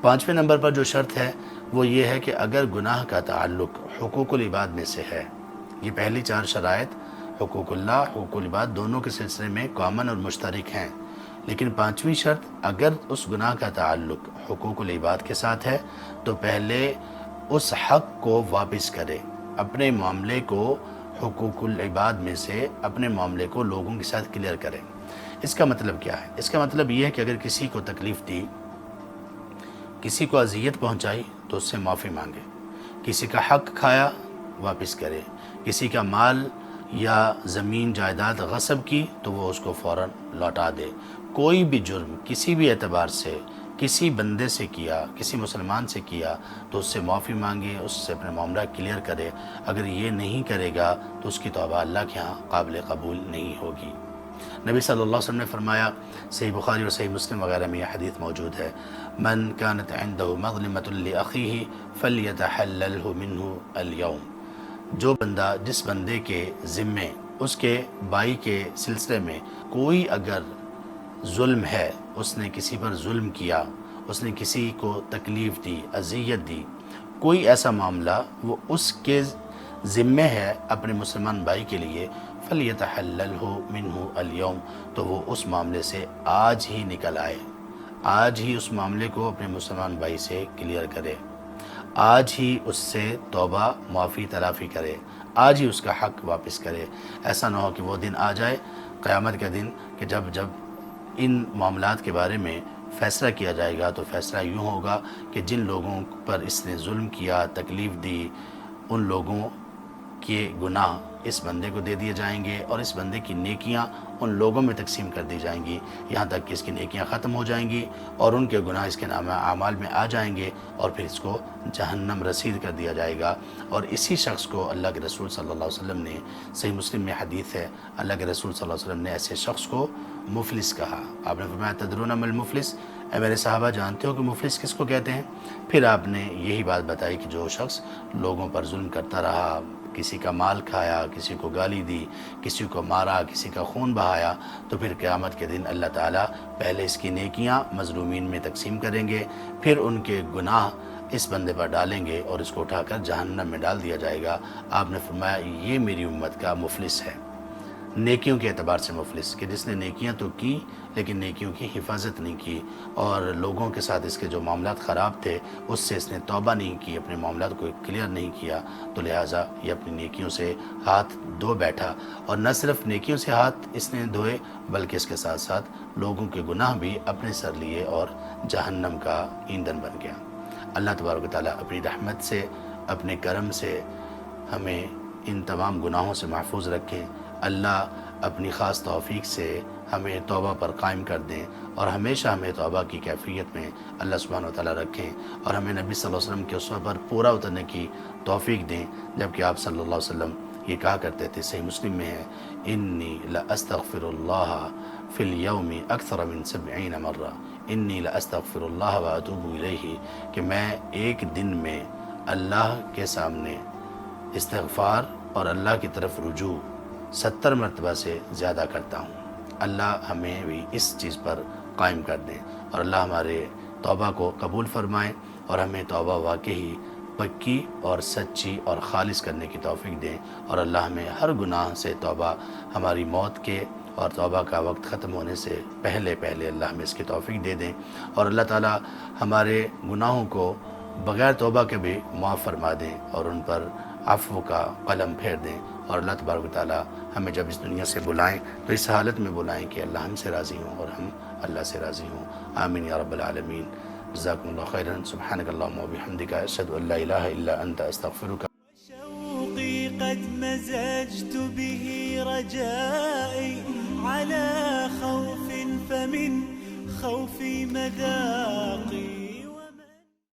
5ویں number پر جو شرط ہے وہ یہ ہے کہ اگر گناہ کا تعلق حقوق العباد میں سے ہے، یہ پہلی 4 شرائط حقوق اللہ، حقوق العباد دونوں کے سلسلے میں کامن اور مشترک ہیں، لیکن 5ویں شرط اگر اس گناہ کا تعلق حقوق العباد کے ساتھ ہے تو پہلے اس حق کو واپس کرے، اپنے معاملے کو حقوق العباد میں سے اپنے معاملے کو لوگوں کے ساتھ کلیئر کرے۔ اس کا مطلب کیا ہے؟ اس کا مطلب یہ ہے کہ اگر کسی کو تکلیف دی، کسی کو اذیت پہنچائی تو اس سے معافی مانگے، کسی کا حق کھایا واپس کرے، کسی کا مال یا زمین جائیداد غصب کی تو وہ اس کو فوراً لوٹا دے۔ کوئی بھی جرم کسی بھی اعتبار سے کسی بندے سے کیا، کسی مسلمان سے کیا تو اس سے معافی مانگے، اس سے اپنے معاملہ کلیئر کرے۔ اگر یہ نہیں کرے گا تو اس کی توبہ اللہ کے ہاں قابل قبول نہیں ہوگی۔ نبی صلی اللہ علیہ وسلم نے فرمایا، صحیح بخاری اور صحیح مسلم وغیرہ میں یہ حدیث موجود ہے، من كانت عنده مظلمة لأخيه فليتحلله منه اليوم، جو بندہ، جس بندے کے ذمے اس کے بھائی کے سلسلے میں کوئی اگر ظلم ہے، اس نے کسی پر ظلم کیا، اس نے کسی کو تکلیف دی، اذیت دی، کوئی ایسا معاملہ وہ اس کے ذمے ہے اپنے مسلمان بھائی کے لیے، فَلْيَتَحَلَّلْهُ مِنْهُ الْيَوْمِ، تو وہ اس معاملے سے آج ہی نکل آئے، آج ہی اس معاملے کو اپنے مسلمان بھائی سے کلیئر کرے، آج ہی اس سے توبہ معافی تلافی کرے، آج ہی اس کا حق واپس کرے۔ ایسا نہ ہو کہ وہ دن آ جائے قیامت کا دن کہ جب ان معاملات کے بارے میں فیصلہ کیا جائے گا تو فیصلہ یوں ہوگا کہ جن لوگوں پر اس نے ظلم کیا، تکلیف دی، ان لوگوں کے گناہ اس بندے کو دے دیے جائیں گے اور اس بندے کی نیکیاں ان لوگوں میں تقسیم کر دی جائیں گی، یہاں تک کہ اس کی نیکیاں ختم ہو جائیں گی اور ان کے گناہ اس کے نام اعمال میں آ جائیں گے اور پھر اس کو جہنم رسید کر دیا جائے گا۔ اور اسی شخص کو اللہ کے رسول صلی اللہ علیہ وسلم نے، صحیح مسلم میں حدیث ہے، اللہ کے رسول صلی اللہ علیہ وسلم نے ایسے شخص کو مفلس کہا۔ آپ نے فرمایا تدرون ما المفلس، اے میرے صحابہ جانتے ہو کہ مفلس کس کو کہتے ہیں؟ پھر آپ نے یہی بات بتائی کہ جو شخص لوگوں پر ظلم کرتا رہا، کسی کا مال کھایا، کسی کو گالی دی، کسی کو مارا، کسی کا خون بہایا، تو پھر قیامت کے دن اللہ تعالیٰ پہلے اس کی نیکیاں مظلومین میں تقسیم کریں گے، پھر ان کے گناہ اس بندے پر ڈالیں گے اور اس کو اٹھا کر جہنم میں ڈال دیا جائے گا۔ آپ نے فرمایا یہ میری امت کا مفلس ہے، نیکیوں کے اعتبار سے مفلس، کہ جس نے نیکیاں تو کی لیکن نیکیوں کی حفاظت نہیں کی اور لوگوں کے ساتھ اس کے جو معاملات خراب تھے اس سے اس نے توبہ نہیں کی، اپنے معاملات کو کلیئر نہیں کیا، تو لہٰذا یہ اپنی نیکیوں سے ہاتھ دھو بیٹھا، اور نہ صرف نیکیوں سے ہاتھ اس نے دھوئے بلکہ اس کے ساتھ ساتھ لوگوں کے گناہ بھی اپنے سر لیے اور جہنم کا ایندھن بن گیا۔ اللہ تبارک و تعالیٰ اپنی رحمت سے، اپنے کرم سے ہمیں ان تمام گناہوں سے محفوظ رکھیں۔ اللہ اپنی خاص توفیق سے ہمیں توبہ پر قائم کر دیں اور ہمیشہ ہمیں توبہ کی کیفیت میں اللہ سبحانہ و تعالیٰ رکھیں، اور ہمیں نبی صلی اللہ علیہ وسلم کے اسوہ پر پورا اترنے کی توفیق دیں، جبکہ آپ صلی اللہ علیہ وسلم یہ کہا کرتے تھے، صحیح مسلم میں ہے، انی لاستغفر اللہ فی الیوم اکثر من 70 مرہ، انی لاستغفر اللہ واتوب الیہ، کہ میں ایک دن میں اللہ کے سامنے استغفار اور اللہ کی طرف رجوع 70 مرتبہ سے زیادہ کرتا ہوں۔ اللہ ہمیں بھی اس چیز پر قائم کر دیں اور اللہ ہمارے توبہ کو قبول فرمائیں اور ہمیں توبہ واقعی پکی اور سچی اور خالص کرنے کی توفیق دیں، اور اللہ ہمیں ہر گناہ سے توبہ ہماری موت کے اور توبہ کا وقت ختم ہونے سے پہلے اللہ ہمیں اس کی توفیق دے دیں، اور اللہ تعالیٰ ہمارے گناہوں کو بغیر توبہ کے بھی معاف فرما دیں اور ان پر عفو کا قلم پھیر دیں، اور اللہ تبارک و تعالیٰ ہمیں جب اس دنیا سے بلائیں تو اس حالت میں بلائیں کہ اللہ ہم سے راضی ہوں اور ہم اللہ سے راضی ہوں۔ آمین یا رب العالمین۔ جزاکم اللہ خیرا۔ سبحانک اللہم و بحمدک، اشہد ان لا الہ الا انت، استغفرک۔ شوقي قد مزجت به رجائي على خوف فمن خوفي مذاقي